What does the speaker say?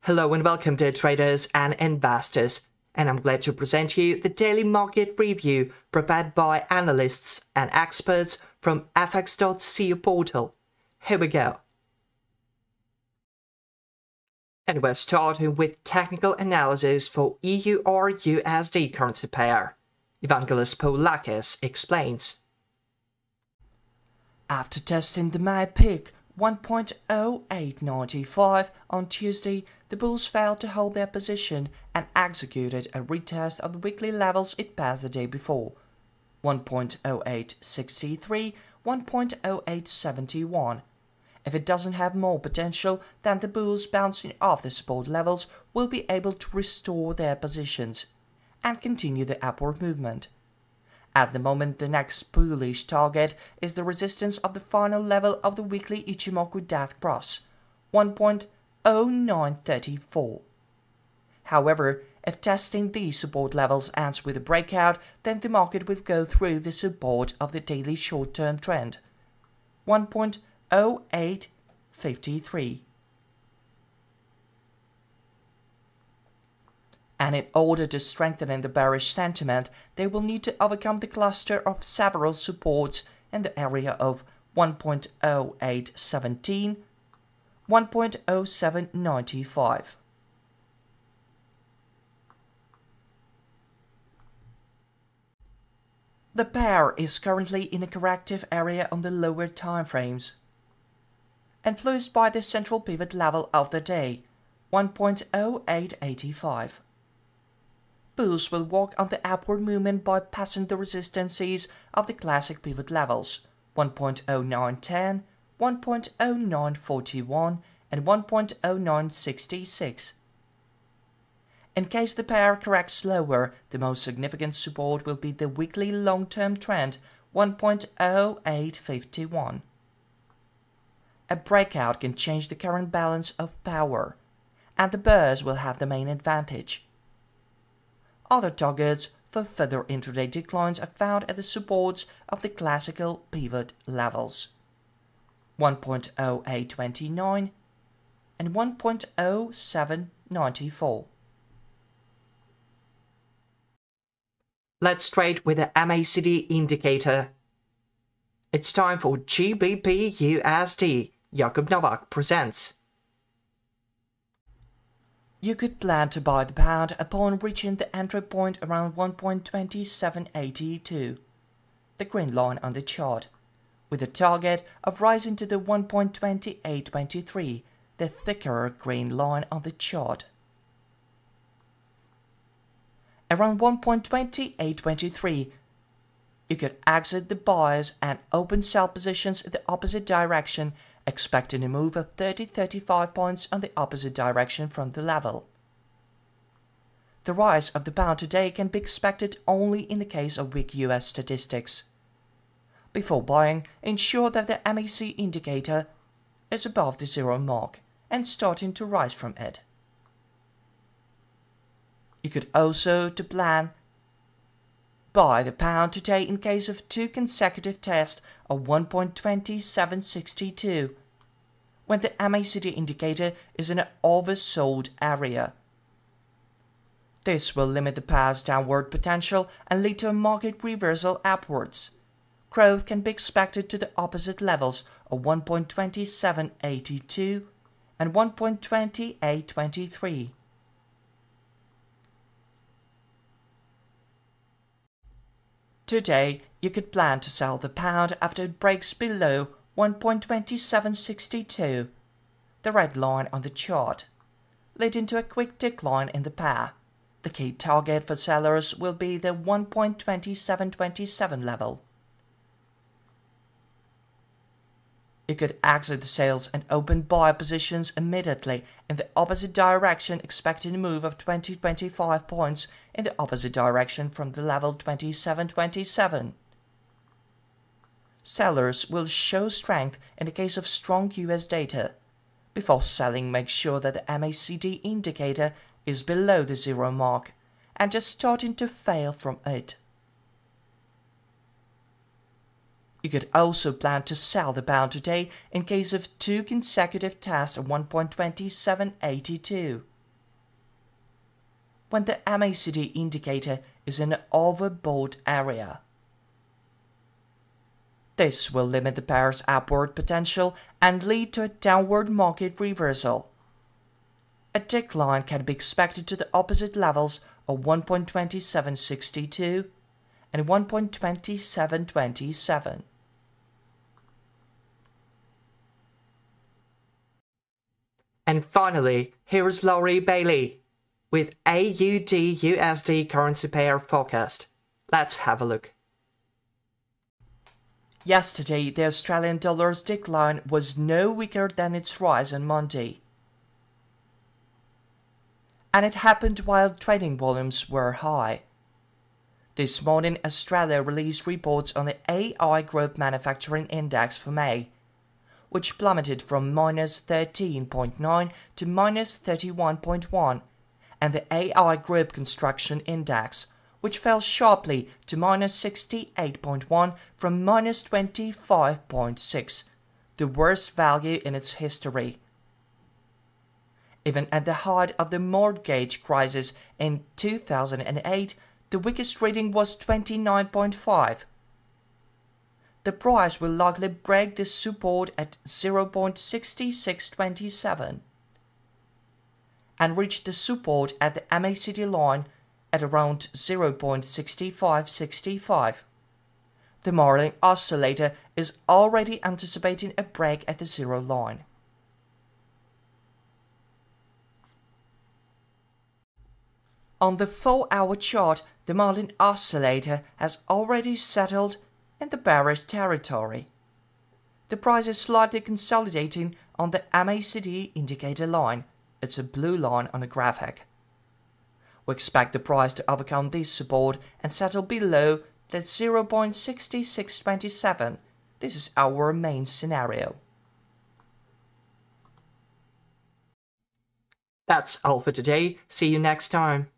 Hello and welcome to traders and investors, and I'm glad to present you the daily market review prepared by analysts and experts from fx.co portal. Here we go. And we're starting with technical analysis for EURUSD currency pair. Evangelos Poulakis explains. After testing the May peak 1.0895 on Tuesday, the bulls failed to hold their position and executed a retest of the weekly levels it passed the day before, 1.0863, 1.0871. If it doesn't have more potential, then the bulls bouncing off the support levels will be able to restore their positions and continue the upward movement. At the moment, the next bullish target is the resistance of the final level of the weekly Ichimoku death cross, 1.0934. However, if testing these support levels ends with a breakout, then the market will go through the support of the daily short-term trend, 1.0853. And in order to strengthen the bearish sentiment, they will need to overcome the cluster of several supports in the area of 1.0817, 1.0795. The pair is currently in a corrective area on the lower timeframes, influenced by the central pivot level of the day, 1.0885. Bulls will walk on the upward movement by passing the resistances of the classic pivot levels, 1.0910, 1.0941, and 1.0966. In case the pair corrects lower, the most significant support will be the weekly long-term trend, 1.0851. A breakout can change the current balance of power, and the bears will have the main advantage. Other targets for further intraday declines are found at the supports of the classical pivot levels, 1.0829 and 1.0794. Let's trade with the MACD indicator. It's time for GBPUSD. Jakub Novak presents. You could plan to buy the pound upon reaching the entry point around 1.2782, the green line on the chart, with a target of rising to the 1.2823, the thicker green line on the chart. Around 1.2823, you could exit the buyers and open sell positions in the opposite direction, expecting a move of 30-35 points on the opposite direction from the level. The rise of the pound today can be expected only in the case of weak US statistics. Before buying, ensure that the MACD indicator is above the zero mark and starting to rise from it. You could also plan buy the pound today in case of two consecutive tests of 1.2762, when the MACD indicator is in an oversold area. This will limit the pair's downward potential and lead to a market reversal upwards. Growth can be expected to the opposite levels of 1.2782 and 1.2823. Today, you could plan to sell the pound after it breaks below 1.2762, the red line on the chart, leading to a quick decline in the pair. The key target for sellers will be the 1.2727 level. You could exit the sales and open buy positions immediately in the opposite direction, expecting a move of 20-25 points in the opposite direction from the level 2727. Sellers will show strength in the case of strong US data. Before selling, make sure that the MACD indicator is below the zero mark and just starting to fail from it. You could also plan to sell the pound today in case of two consecutive tests of 1.2782. when the MACD indicator is in the overbought area. This will limit the pair's upward potential and lead to a downward market reversal. A decline can be expected to the opposite levels of 1.2762 and 1.2727. And finally, here is Laurie Bailey with AUDUSD currency pair forecast. Let's have a look. Yesterday, the Australian dollar's decline was no weaker than its rise on Monday. And it happened while trading volumes were high. This morning, Australia released reports on the AI Group Manufacturing Index for May, which plummeted from minus 13.9 to minus 31.1, and the AI Group Construction Index, which fell sharply to minus 68.1 from minus 25.6, the worst value in its history. Even at the height of the mortgage crisis in 2008, the weakest reading was 29.5. The price will likely break this support at 0.6627 and reach the support at the MACD line at around 0.6565. The Marlin oscillator is already anticipating a break at the zero line. On the 4-hour chart, the Marlin oscillator has already settled in the bearish territory. The price is slightly consolidating on the MACD indicator line. It's a blue line on the graphic. We expect the price to overcome this support and settle below the 0.6627. This is our main scenario. That's all for today. See you next time.